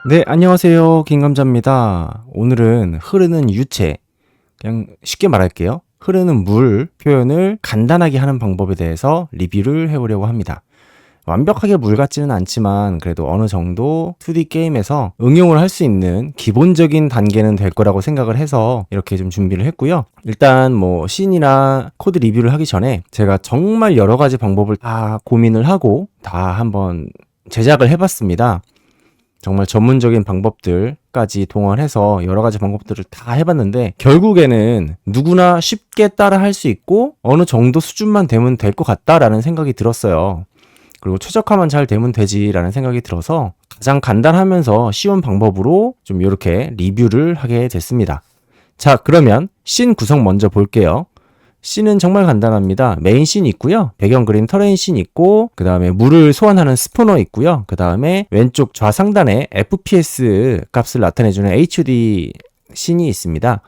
네, 안녕하세요. 김감자입니다. 오늘은 흐르는 유체, 그냥 쉽게 말할게요. 흐르는 물 표현을 간단하게 하는 방법에 대해서 리뷰를 해보려고 합니다. 완벽하게 물 같지는 않지만 그래도 어느 정도 2D 게임에서 응용을 할 수 있는 기본적인 단계는 될 거라고 생각을 해서 이렇게 좀 준비를 했고요. 일단 뭐 씬이나 코드 리뷰를 하기 전에 제가 정말 여러 가지 방법을 다 고민을 하고 다 한번 제작을 해봤습니다. 정말 전문적인 방법들까지 동원해서 여러 가지 방법들을 다 해봤는데 결국에는 누구나 쉽게 따라 할 수 있고 어느 정도 수준만 되면 될 것 같다라는 생각이 들었어요. 그리고 최적화만 잘 되면 되지라는 생각이 들어서 가장 간단하면서 쉬운 방법으로 좀 이렇게 리뷰를 하게 됐습니다. 자, 그러면 씬 구성 먼저 볼게요. 씬은 정말 간단합니다. 메인 씬 있고요. 배경 그린 터레인 씬 있고 그 다음에 물을 소환하는 스포너 있고요. 그 다음에 왼쪽 좌상단에 FPS 값을 나타내주는 HUD 씬이 있습니다.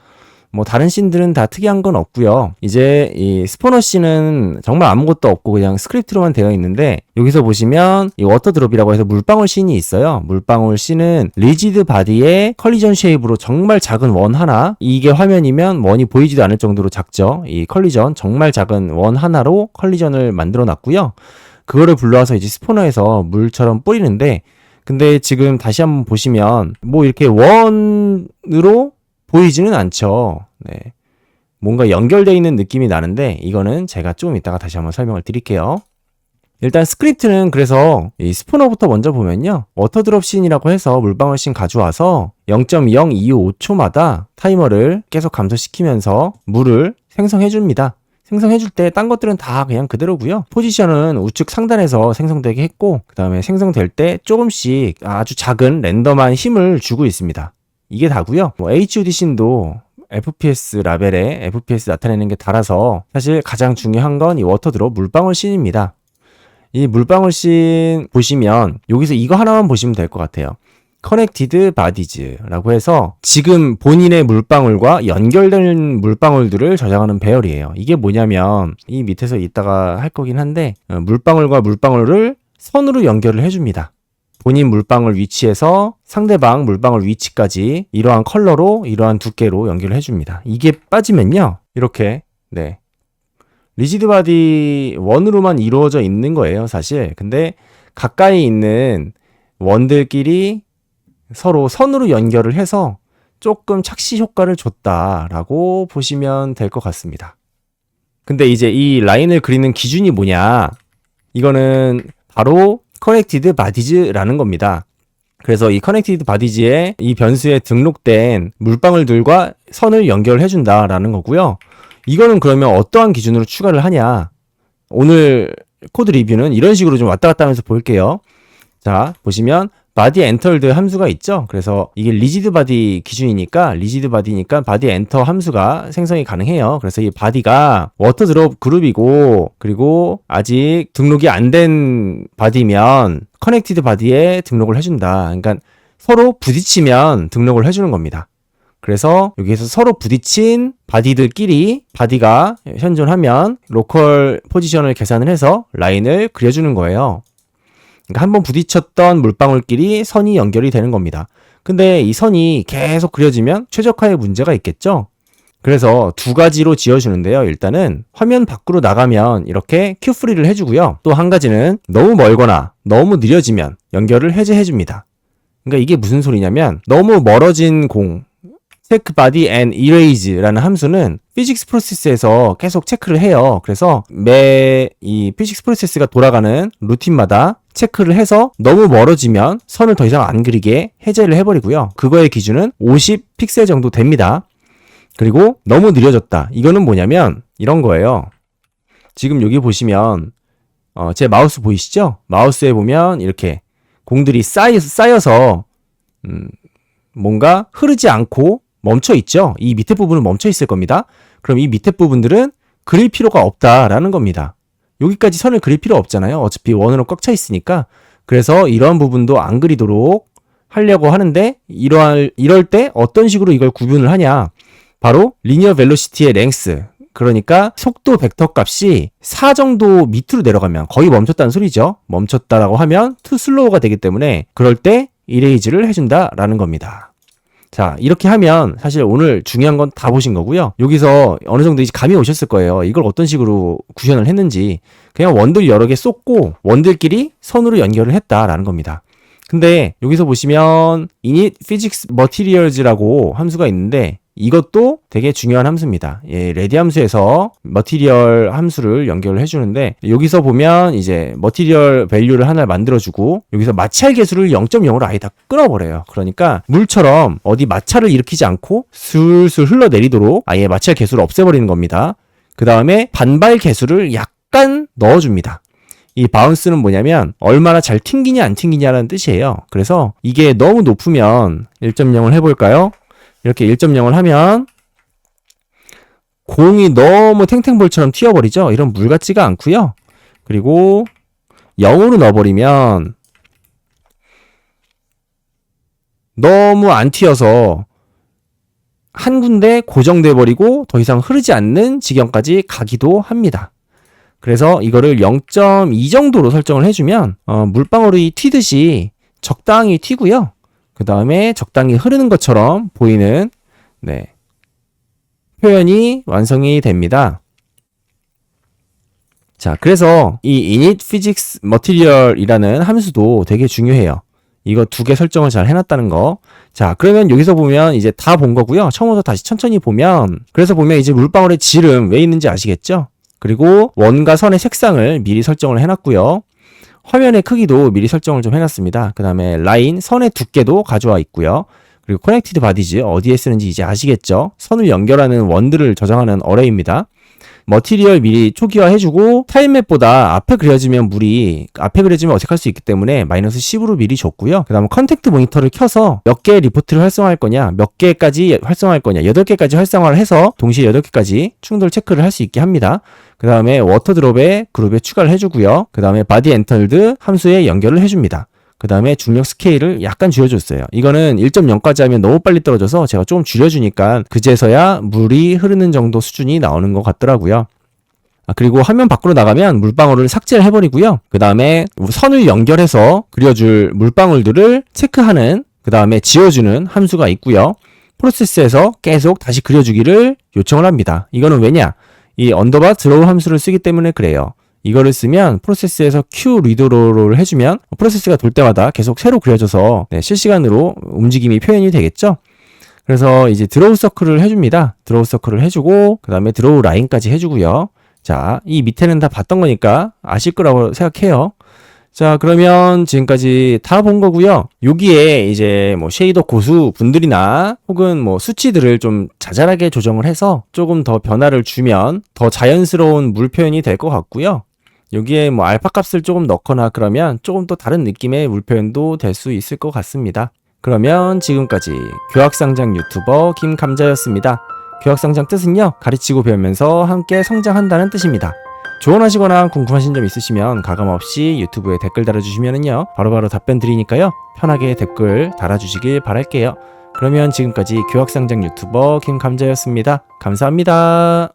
뭐 다른 씬들은 다 특이한 건 없고요. 이제 이 스포너 씬은 정말 아무것도 없고 그냥 스크립트로만 되어 있는데 여기서 보시면 이 워터드롭이라고 해서 물방울 씬이 있어요. 물방울 씬은 리지드 바디의 컬리전 쉐입으로 정말 작은 원 하나, 이게 화면이면 원이 보이지도 않을 정도로 작죠. 이 컬리전 정말 작은 원 하나로 컬리전을 만들어 놨고요. 그거를 불러와서 이제 스포너에서 물처럼 뿌리는데, 근데 지금 다시 한번 보시면 뭐 이렇게 원으로 보이지는 않죠. 네. 뭔가 연결되어 있는 느낌이 나는데 이거는 제가 좀 이따가 다시 한번 설명을 드릴게요. 일단 스크립트는 그래서 이 스포너부터 먼저 보면요. 워터드롭 씬이라고 해서 물방울 씬 가져와서 0.0225초마다 타이머를 계속 감소시키면서 물을 생성해줍니다. 생성해줄 때 딴 것들은 다 그냥 그대로고요. 포지션은 우측 상단에서 생성되게 했고 그 다음에 생성될 때 조금씩 아주 작은 랜덤한 힘을 주고 있습니다. 이게 다고요. 뭐 HUD 씬도 FPS 라벨에 FPS 나타내는 게 달아서 사실 가장 중요한 건 이 워터드롭 물방울 씬입니다. 이 물방울 씬 보시면 여기서 이거 하나만 보시면 될 것 같아요. 커넥티드 바디즈라고 해서 지금 본인의 물방울과 연결된 물방울들을 저장하는 배열이에요. 이게 뭐냐면 이 밑에서 이따가 할 거긴 한데 물방울과 물방울을 선으로 연결을 해줍니다. 본인 물방울 위치에서 상대방 물방울 위치까지 이러한 컬러로 이러한 두께로 연결을 해줍니다. 이게 빠지면요 이렇게 리지드 바디 원으로만 이루어져 있는 거예요 사실. 근데 가까이 있는 원들끼리 서로 선으로 연결을 해서 조금 착시 효과를 줬다라고 보시면 될 것 같습니다. 근데 이제 이 라인을 그리는 기준이 뭐냐, 이거는 바로 커넥티드 바디즈라는 겁니다. 그래서 이 커넥티드 바디즈에 이 변수에 등록된 물방울들과 선을 연결해준다라는 거고요. 이거는 그러면 어떠한 기준으로 추가를 하냐, 오늘 코드 리뷰는 이런 식으로 좀 왔다 갔다 하면서 볼게요. 자, 보시면 바디 엔터드 함수가 있죠. 그래서 이게 리지드 바디 기준이니까 바디 엔터 함수가 생성이 가능해요. 그래서 이 바디가 워터드롭 그룹이고 그리고 아직 등록이 안 된 바디면 커넥티드 바디에 등록을 해준다. 그러니까 서로 부딪히면 등록을 해주는 겁니다. 그래서 여기에서 서로 부딪힌 바디들끼리 바디가 현존하면 로컬 포지션을 계산을 해서 라인을 그려주는 거예요. 그러니까 한번 부딪혔던 물방울끼리 선이 연결이 되는 겁니다. 근데 이 선이 계속 그려지면 최적화에 문제가 있겠죠? 그래서 두 가지로 지어주는데요. 일단은 화면 밖으로 나가면 이렇게 큐프리를 해주고요. 또 한 가지는 너무 멀거나 너무 느려지면 연결을 해제해줍니다. 그러니까 이게 무슨 소리냐면 너무 멀어진 공, 체크 바디 앤 이레이즈라는 함수는 피직스 프로세스에서 계속 체크를 해요. 그래서 매 이 피직스 프로세스가 돌아가는 루틴마다 체크를 해서 너무 멀어지면 선을 더 이상 안 그리게 해제를 해버리고요. 그거의 기준은 50 픽셀 정도 됩니다. 그리고 너무 느려졌다. 이거는 뭐냐면 이런 거예요. 지금 여기 보시면 제 마우스 보이시죠? 마우스에 보면 이렇게 공들이 쌓여서 뭔가 흐르지 않고 멈춰 있죠? 이 밑에 부분은 멈춰 있을 겁니다. 그럼 이 밑에 부분들은 그릴 필요가 없다라는 겁니다. 여기까지 선을 그릴 필요 없잖아요. 어차피 원으로 꽉 차 있으니까. 그래서 이런 부분도 안 그리도록 하려고 하는데 이럴 때 어떤 식으로 이걸 구분을 하냐, 바로 리니어 벨로시티의 랭스, 그러니까 속도 벡터 값이 4 정도 밑으로 내려가면 거의 멈췄다는 소리죠. 멈췄다라고 하면 too slow가 되기 때문에 그럴 때 이레이즈를 해준다라는 겁니다. 자, 이렇게 하면 사실 오늘 중요한 건 다 보신 거고요. 여기서 어느 정도 이제 감이 오셨을 거예요. 이걸 어떤 식으로 구현을 했는지. 그냥 원들 여러 개 쏟고 원들끼리 선으로 연결을 했다라는 겁니다. 근데 여기서 보시면 init physics materials라고 함수가 있는데 이것도 되게 중요한 함수입니다. 예, 레디 함수에서 머티리얼 함수를 연결을 해주는데 여기서 보면 이제 머티리얼 밸류를 하나 만들어주고 여기서 마찰 계수를 0.0으로 아예 다 끊어버려요. 그러니까 물처럼 어디 마찰을 일으키지 않고 술술 흘러내리도록 아예 마찰 계수를 없애버리는 겁니다. 그 다음에 반발 계수를 약간 넣어줍니다. 이 바운스는 뭐냐면 얼마나 잘 튕기냐 안 튕기냐라는 뜻이에요. 그래서 이게 너무 높으면 1.0을 해볼까요? 이렇게 1.0을 하면 공이 너무 탱탱볼처럼 튀어버리죠. 이런 물 같지가 않고요. 그리고 0으로 넣어버리면 너무 안 튀어서 한 군데 고정돼 버리고 더 이상 흐르지 않는 지경까지 가기도 합니다. 그래서 이거를 0.2 정도로 설정을 해주면 물방울이 튀듯이 적당히 튀고요. 그 다음에 적당히 흐르는 것처럼 보이는 표현이 완성이 됩니다. 자, 그래서 이 init physics material이라는 함수도 되게 중요해요. 이거 두 개 설정을 잘 해놨다는 거. 자, 그러면 여기서 보면 이제 다 본 거고요. 처음부터 다시 천천히 보면 그래서 보면 이제 물방울의 질은 왜 있는지 아시겠죠? 그리고 원과 선의 색상을 미리 설정을 해놨고요. 화면의 크기도 미리 설정을 좀 해놨습니다. 그 다음에 라인, 선의 두께도 가져와 있고요. 그리고 커넥티드 바디즈 어디에 쓰는지 이제 아시겠죠? 선을 연결하는 원들을 저장하는 어레이입니다. 머티리얼 미리 초기화 해주고 타임맵보다 앞에 그려지면 어색할 수 있기 때문에 -10으로 미리 줬고요. 그 다음에 컨택트 모니터를 켜서 몇 개의 리포트를 활성화할 거냐, 몇 개까지 활성화할 거냐, 8개까지 활성화를 해서 동시에 8개까지 충돌 체크를 할 수 있게 합니다. 그 다음에 워터드롭에 그룹에 추가를 해주고요. 그 다음에 바디 엔털드 함수에 연결을 해줍니다. 그 다음에 중력 스케일을 약간 줄여줬어요. 이거는 1.0까지 하면 너무 빨리 떨어져서 제가 조금 줄여주니까 그제서야 물이 흐르는 정도 수준이 나오는 것 같더라고요. 그리고 화면 밖으로 나가면 물방울을 삭제를 해버리고요. 그 다음에 선을 연결해서 그려줄 물방울들을 체크하는, 그 다음에 지워주는 함수가 있고요. 프로세스에서 계속 다시 그려주기를 요청을 합니다. 이거는 왜냐? 이 언더바 드로우 함수를 쓰기 때문에 그래요. 이거를 쓰면 프로세스에서 q 리드로를 해주면 프로세스가 돌 때마다 계속 새로 그려져서 실시간으로 움직임이 표현이 되겠죠. 그래서 이제 드로우 서클을 해줍니다. 드로우 서클을 해주고 그 다음에 드로우 라인까지 해주고요. 자, 이 밑에는 다 봤던 거니까 아실 거라고 생각해요. 자, 그러면 지금까지 다 본 거고요. 여기에 이제 뭐 쉐이더 고수 분들이나 혹은 뭐 수치들을 좀 자잘하게 조정을 해서 조금 더 변화를 주면 더 자연스러운 물 표현이 될 것 같고요. 여기에 뭐 알파 값을 조금 넣거나 그러면 조금 또 다른 느낌의 물 표현도 될 수 있을 것 같습니다. 그러면 지금까지 교학상장 유튜버 김감자였습니다. 교학상장 뜻은요, 가르치고 배우면서 함께 성장한다는 뜻입니다. 조언하시거나 궁금하신 점 있으시면 가감없이 유튜브에 댓글 달아주시면은요, 바로바로 답변 드리니까요, 편하게 댓글 달아주시길 바랄게요. 그러면 지금까지 교학상장 유튜버 김감자였습니다. 감사합니다.